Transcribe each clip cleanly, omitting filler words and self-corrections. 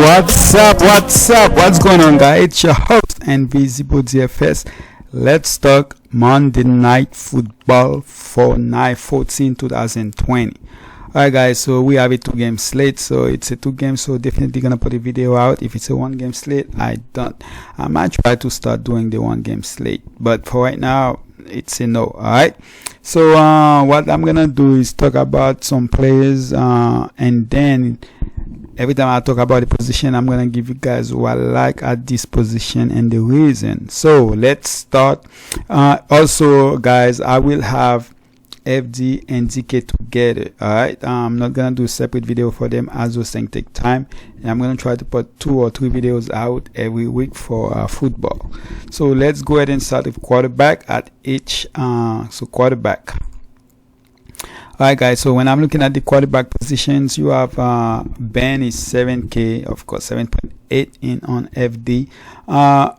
What's going on, guys? It's your host, Invisible DFS. Let's talk Monday Night Football for 9/14/2020. Alright, guys, so we have a 2-game slate. So it's a 2-game, so definitely gonna put a video out. If it's a 1-game slate, I might try to start doing the 1-game slate, but for right now, it's a no. Alright, so what I'm gonna do is talk about some players, and then every time I talk about the position, I'm gonna give you guys what I like at this position and the reason. So let's start. Also, guys, I will have FD and DK together. Alright, I'm not gonna do a separate video for them as those things take time, and I'm gonna try to put 2 or 3 videos out every week for football. So let's go ahead and start with quarterback at each. So quarterback. Alright, guys, so when I'm looking at the quarterback positions, you have Ben is 7K, of course 7.8 in on FD. I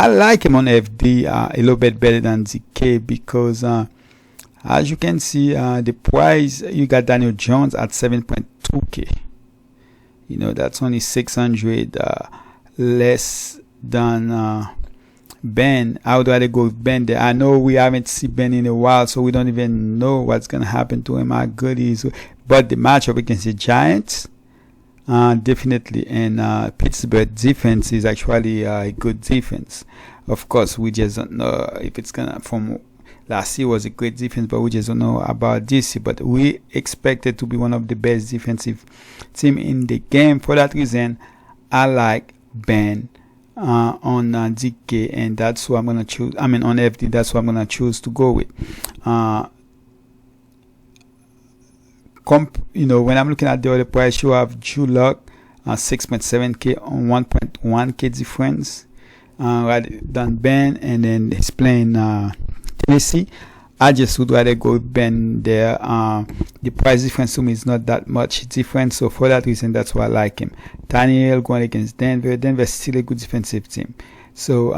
like him on FD a little bit better than DK because as you can see, the price, you got Daniel Jones at 7.2K. You know, that's only 600 less than Ben. I would rather go with Ben there. I know we haven't seen Ben in a while, so we don't even know what's going to happen to him, how good he is. But the matchup against the Giants, definitely. And Pittsburgh defense is actually a good defense. Of course, we just don't know if it's going to, from last year was a great defense, but we just don't know about this year. But we expect it to be one of the best defensive team in the game. For that reason, I like Ben on DK, and that's who I'm gonna choose. I mean, on FD, that's who I'm gonna choose to go with. You know, when I'm looking at the other price, you have Drew Lock 6.7K on 1.1K difference rather than Ben, and then he's playing Tennessee. I just would rather go with Ben there. The price difference to me is not that much different, so for that reason, that's why I like him. Daniel going against Denver. Denver's still a good defensive team, so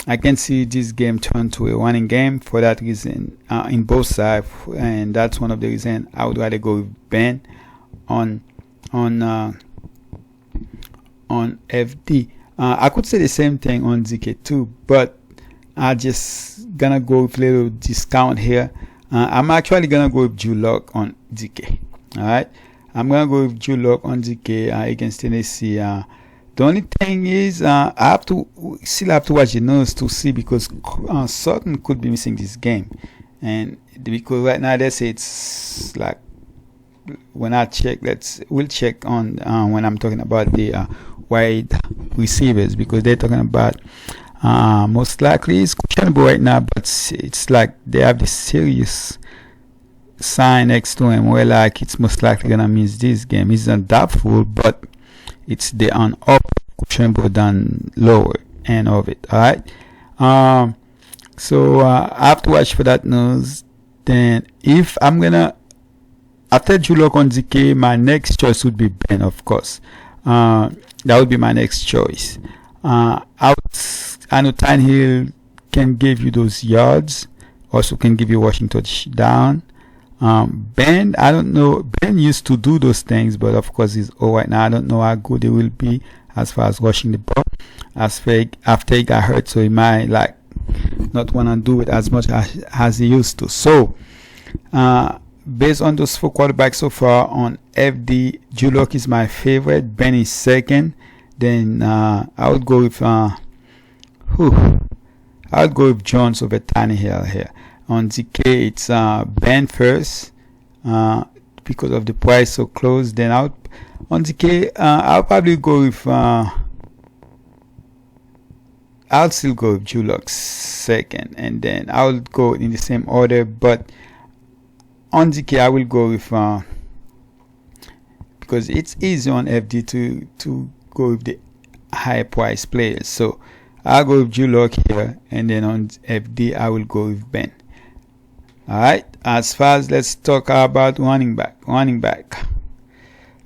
I can see this game turn to a running game for that reason in both sides, and that's one of the reasons I would rather go with Ben on FD. I could say the same thing on DK too, but I just gonna go with a little discount here. I'm actually gonna go with Drew Lock on DK. Alright, I'm gonna go with Drew Lock on DK against Tennessee. The only thing is, I still have to watch the news to see, because Sutton could be missing this game, and because right now they say it's like, when I check, we'll check on when I'm talking about the wide receivers, because they're talking about most likely it's questionable right now, but it's like they have this serious sign next to him where like it's most likely gonna miss this game. It's not doubtful, but it's the on up questionable than lower end of it. Alright, so I have to watch for that news. Then if I'm gonna, after Drew Lock on DK, my next choice would be Ben, of course. That would be my next choice. I know Tannehill can give you those yards, also can give you rushing touchdown. Ben, I don't know. Ben used to do those things, but of course he's old right now. I don't know how good he will be as far as rushing the ball. After he got hurt, so he might like not want to do it as much as he used to. So, based on those 4 quarterbacks so far on FD, Drew Lock is my favorite. Ben is second. Then I would go with Jones over Tannehill here. On DK, it's Ben first because of the price so close. Then on DK, I'll probably go with I'll still go with Drew Lock second, and then I'll go in the same order. But on DK, I will go with because it's easy on FD to go with the high price players. So I'll go with Drew Lock here, and then on FD I will go with Ben. Alright, as far as, let's talk about running back.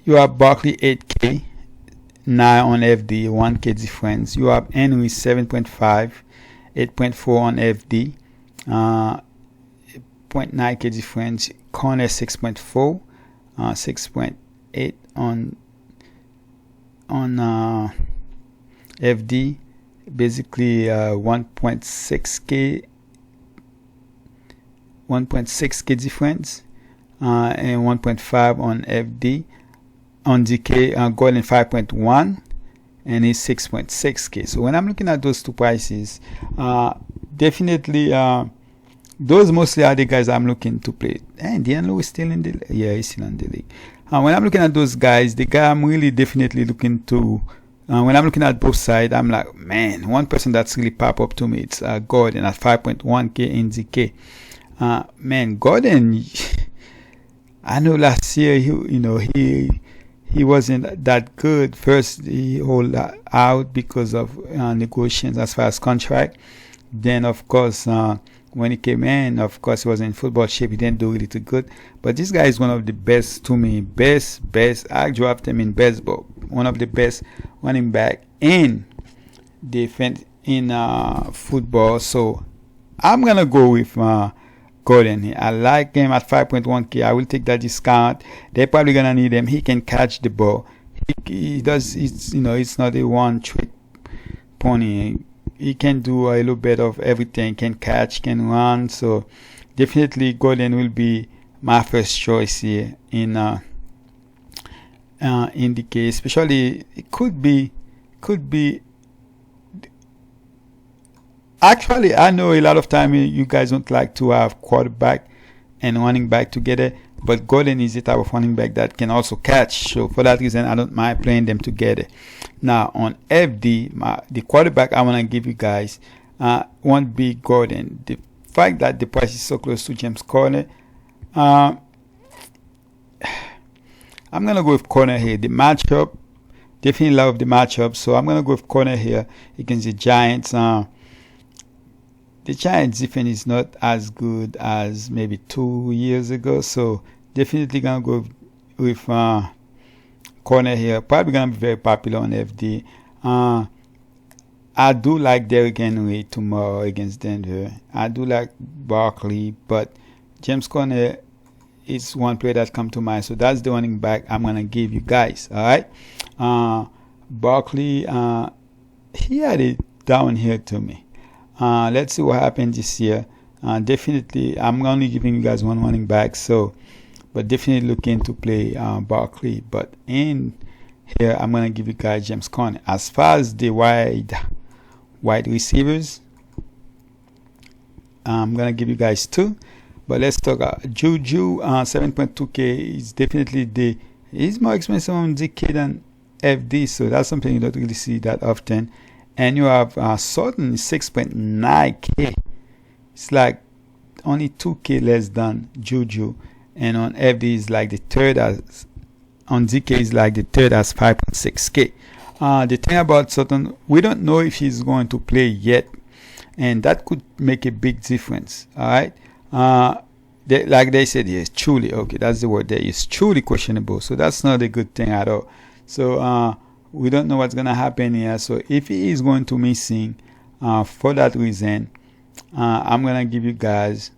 You have Barkley 8K, 9 on FD, 1K difference. You have Henry 7.5, 8.4 on FD, 0.9K difference. Corner 6.4, 6.8 on on FD, basically 1.6k 1.6k difference, and 1.5 on FD. On DK, Golden 5.1 and it's 6.6k. So when I'm looking at those two prices, definitely those mostly are the guys I'm looking to play. And D'Angelo is still in the league. Yeah, he's still in the league. When I'm looking at those guys, the guy I'm really definitely looking to, when I'm looking at both sides, I'm like, man, one person that's really pop up to me, it's Gordon at 5.1k in DK. Man, Gordon, I know last year he wasn't that good. First, he hold out because of negotiations as far as contract. Then, of course, when he came in, of course, he was in football shape. He didn't do really too good. But this guy is one of the best to me. Best. I drafted him in baseball. One of the best running back in defense in football. So I'm gonna go with Gordon here. I like him at 5.1k. I will take that discount. They're probably gonna need him. He can catch the ball. He does. It's not a one-trick pony. He can do a little bit of everything. Can catch, can run. So definitely Gordon will be my first choice here in the case. Especially it could be. Actually, I know a lot of time you guys don't like to have quarterback and running back together, but Gordon is the type of running back that can also catch. So for that reason, I don't mind playing them together. Now on FD, the quarterback I want to give you guys won't be Gordon. The fact that the price is so close to James Conner, I'm gonna go with Conner here. The matchup, definitely love the matchup, so I'm gonna go with Conner here against the Giants. The Giants defense is not as good as maybe 2 years ago, so definitely gonna go with Conner here. Probably gonna be very popular on FD. I do like Derrick Henry tomorrow against Denver. I do like Barkley, but James Conner is one player that come to mind. So that's the running back I'm gonna give you guys. All right, Barkley, he had it down here to me. Let's see what happened this year. Definitely, I'm only giving you guys one running back, but definitely looking to play Barkley. But in here, I'm gonna give you guys James Conner. As far as the wide receivers, I'm gonna give you guys two. But let's talk Juju. 7.2k is definitely he's more expensive on DK than FD, so that's something you don't really see that often. And you have Sutton 6.9k. It's like only 2k less than Juju, and on FD is like the third as on DK is like the third as 5.6k. The thing about Sutton, we don't know if he's going to play yet, and that could make a big difference. All right, like they said, yes, truly okay. That's the word there. Is truly questionable. So that's not a good thing at all. So we don't know what's gonna happen here. So if he is going to missing, for that reason, I'm gonna give you guys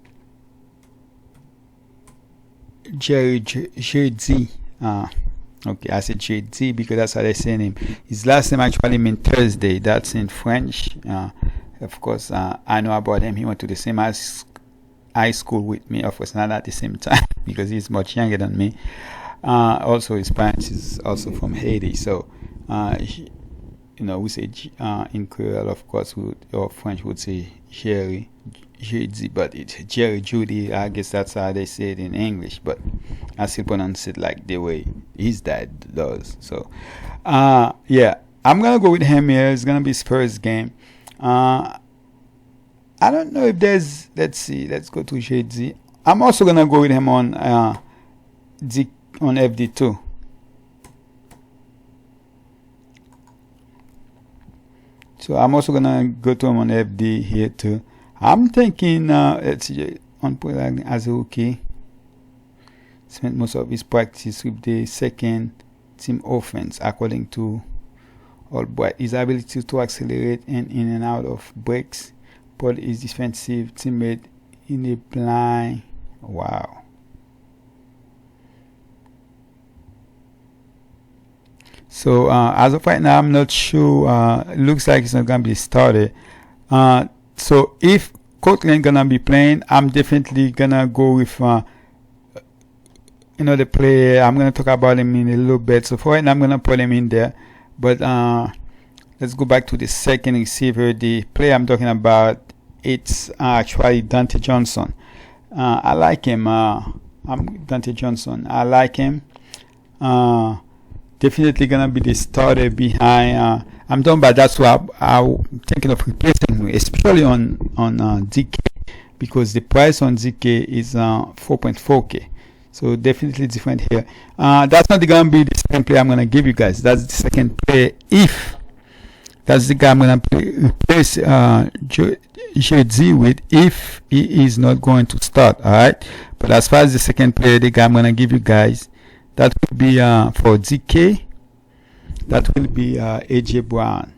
JD. Okay, I said JD because that's how they say him. His last name actually means Thursday. That's in French. Of course, I know about him. He went to the same high school with me. Of course, not at the same time because he's much younger than me. Also, his parents is also from Haiti. So, we say in Creole, of course, or French would say Jerry, but it's Jerry Judy. I guess that's how they say it in English, but I still pronounce it like the way his dad does. So, yeah, I'm gonna go with him here. It's gonna be his first game. I don't know if there's. Let's see. Let's go to JD. I'm also gonna go with him on FD2. So I'm also gonna go to him on FD here too. I'm thinking let's see, on point as a rookie, spent most of his practice with the second team offense, according to Albright. His ability to accelerate in and out of breaks, but his defensive teammate in a blind. Wow. So as of right now, I'm not sure. It looks like it's not gonna be started. So if Cortland gonna be playing, I'm definitely gonna go with the player. I'm gonna talk about him in a little bit. So for right now, I'm gonna put him in there. But let's go back to the second receiver. The player I'm talking about, it's actually Dante Johnson. I like him. I'm Dante Johnson. I like him. Definitely gonna be the starter behind. I'm done, but that's why I'm thinking of replacing him, especially on DK, because the price on DK is 4.4k. So definitely different here. That's not gonna be the second player I'm gonna give you guys. That's the second player. If that's the guy I'm gonna replace JD with, if he is not going to start. All right. But as far as the second player, the guy I'm gonna give you guys, that will be for DK. That will be AJ Brown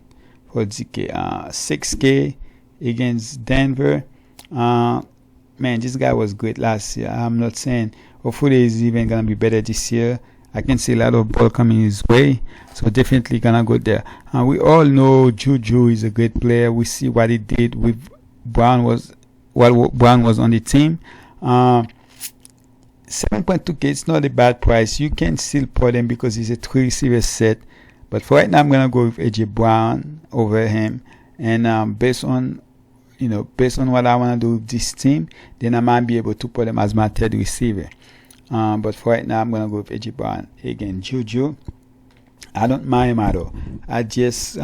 for DK. 6k against Denver. Man, this guy was great last year. I'm not saying hopefully he's even gonna be better this year. I can see a lot of ball coming his way, so definitely gonna go there. We all know Juju is a great player. We see what he did with Brown while Brown was on the team. 7.2k, it's not a bad price. You can still put him because he's a 3 receiver set. But for right now, I'm gonna go with AJ Brown over him, and based on what I want to do with this team, then I might be able to put him as my third receiver. But for right now, I'm gonna go with AJ Brown. Again, Juju, I don't mind him at all. I just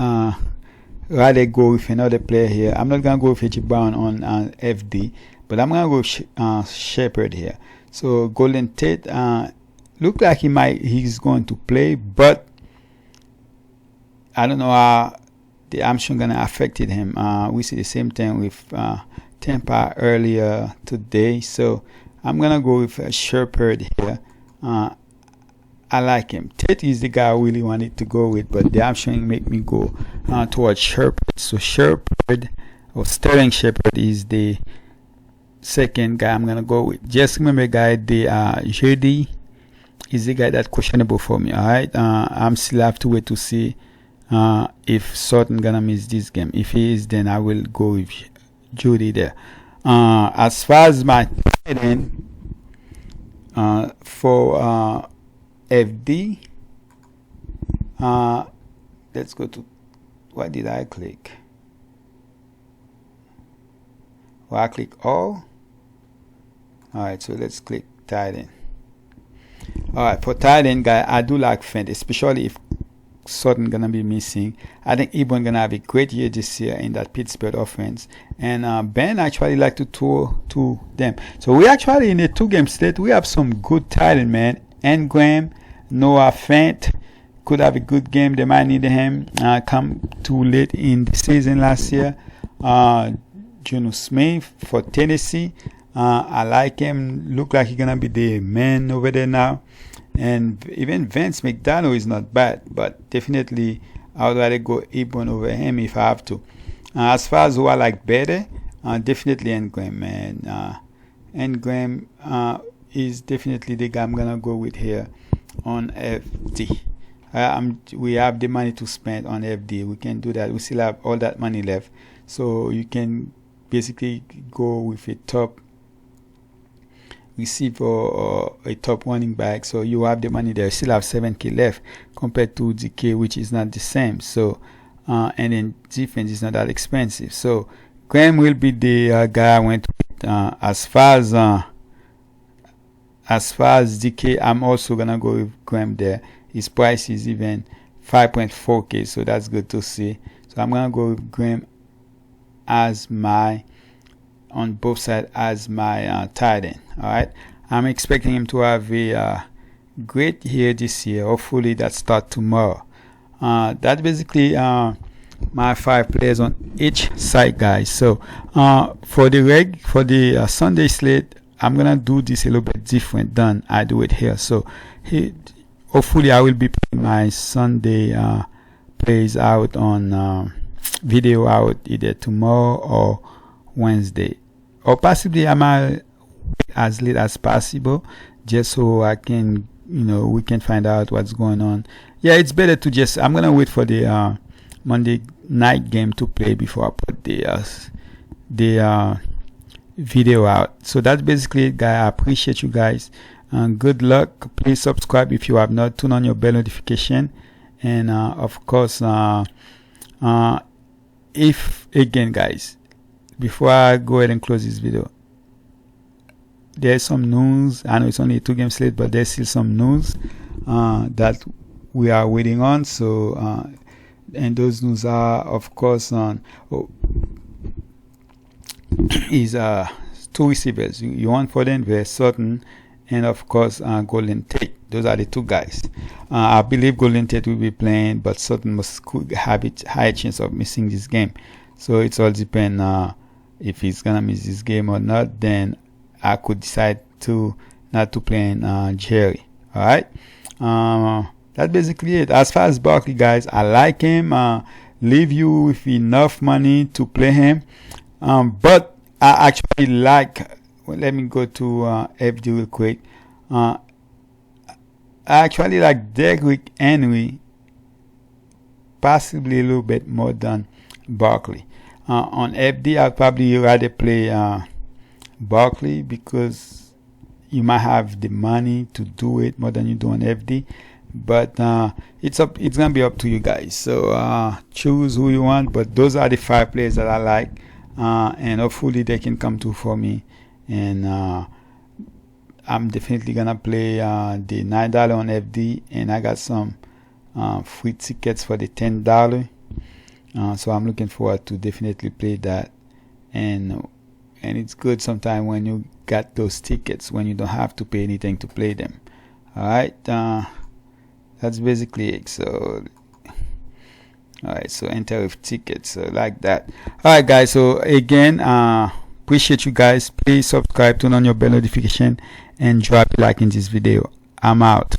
rather go with another player here. I'm not gonna go with AJ Brown on FD, but I'm gonna go with Shepard here. So Golden Tate, look like he's going to play, but I don't know how the hamstring gonna affected him. We see the same thing with Tampa earlier today. So I'm gonna go with Shepard here. I like him. Tate is the guy I really wanted to go with, but the hamstring make me go towards Shepard. So Shepard, or Sterling Shepard, is the second guy I'm gonna go with. Just remember, guys, the JD is the guy that's questionable for me. All right, I'm still have to wait to see if Sutton gonna miss this game. If he is, then I will go with Judy there. As far as my tight end for FD, let's go to, what did I click? Well, I click all. Alright, so let's click tight end. Alright, for tight end, guy, I do like Fent, especially if Sutton gonna be missing. I think Ebron gonna have a great year this year in that Pittsburgh offense, and Ben actually like to throw to them. So we actually in a 2-game slate, we have some good tight end, man. Engram, Noah Fent could have a good game. They might need him. Come too late in the season last year. Juno Smith for Tennessee. I like him. Look like he's gonna be the man over there now. And even Vance McDonald is not bad, but definitely I would rather go Ebron over him if I have to. As far as who I like better, definitely Engram, man. Engram is definitely the guy I'm gonna go with here on FD. We have the money to spend on FD. We can do that. We still have all that money left, so you can basically go with a top receiver or a top running back. So you have the money there. You still have 7k left compared to DK, which is not the same. So and then defense is not that expensive. So Graham will be the guy I went with. As far as DK, I'm also gonna go with Graham there. His price is even 5.4k, so that's good to see. So I'm gonna go with Graham as my, on both sides, as my tight end. All right, I'm expecting him to have a great year this year. Hopefully that starts tomorrow. That's basically my 5 players on each side, guys. So for the Sunday slate, I'm gonna do this a little bit different than I do it here. So hopefully I will be putting my Sunday plays out on video out either tomorrow or Wednesday, or possibly I might as late as possible, just so I can we can find out what's going on. Yeah, it's better to just, I'm gonna wait for the Monday night game to play before I put the video out. So that's basically it, guys. I appreciate you guys. Good luck. Please subscribe if you have not. Turn on your bell notification, and of course, if again, guys, before I go ahead and close this video, there's some news. I know it's only a 2-game slate, but there's still some news that we are waiting on. So and those news are, of course, is 2 receivers. You want for them, very certain, and of course Golden Tate. Those are the 2 guys. I believe Golden Tate will be playing, but Sutton must have a high chance of missing this game. So it's all depend if he's gonna miss this game or not. Then I could decide to not to play Jerry. All right. That's basically it. As far as Barkley, guys, I like him. Leave you with enough money to play him. But I actually like. Well, let me go to FD real quick. I actually like Derrick Henry possibly a little bit more than Barkley. On FD, I'd probably rather play Barkley because you might have the money to do it more than you do on FD. But it's gonna be up to you guys. So choose who you want. But those are the 5 players that I like, and hopefully they can come through for me. And I'm definitely gonna play the $9 on FD, and I got some free tickets for the $10. So I'm looking forward to definitely play that. And it's good sometimes when you got those tickets when you don't have to pay anything to play them. All right. That's basically it. So alright, so enter with tickets, so like that. Alright guys, so again, appreciate you guys. Please subscribe, turn on your bell notification, and drop a like in this video. I'm out.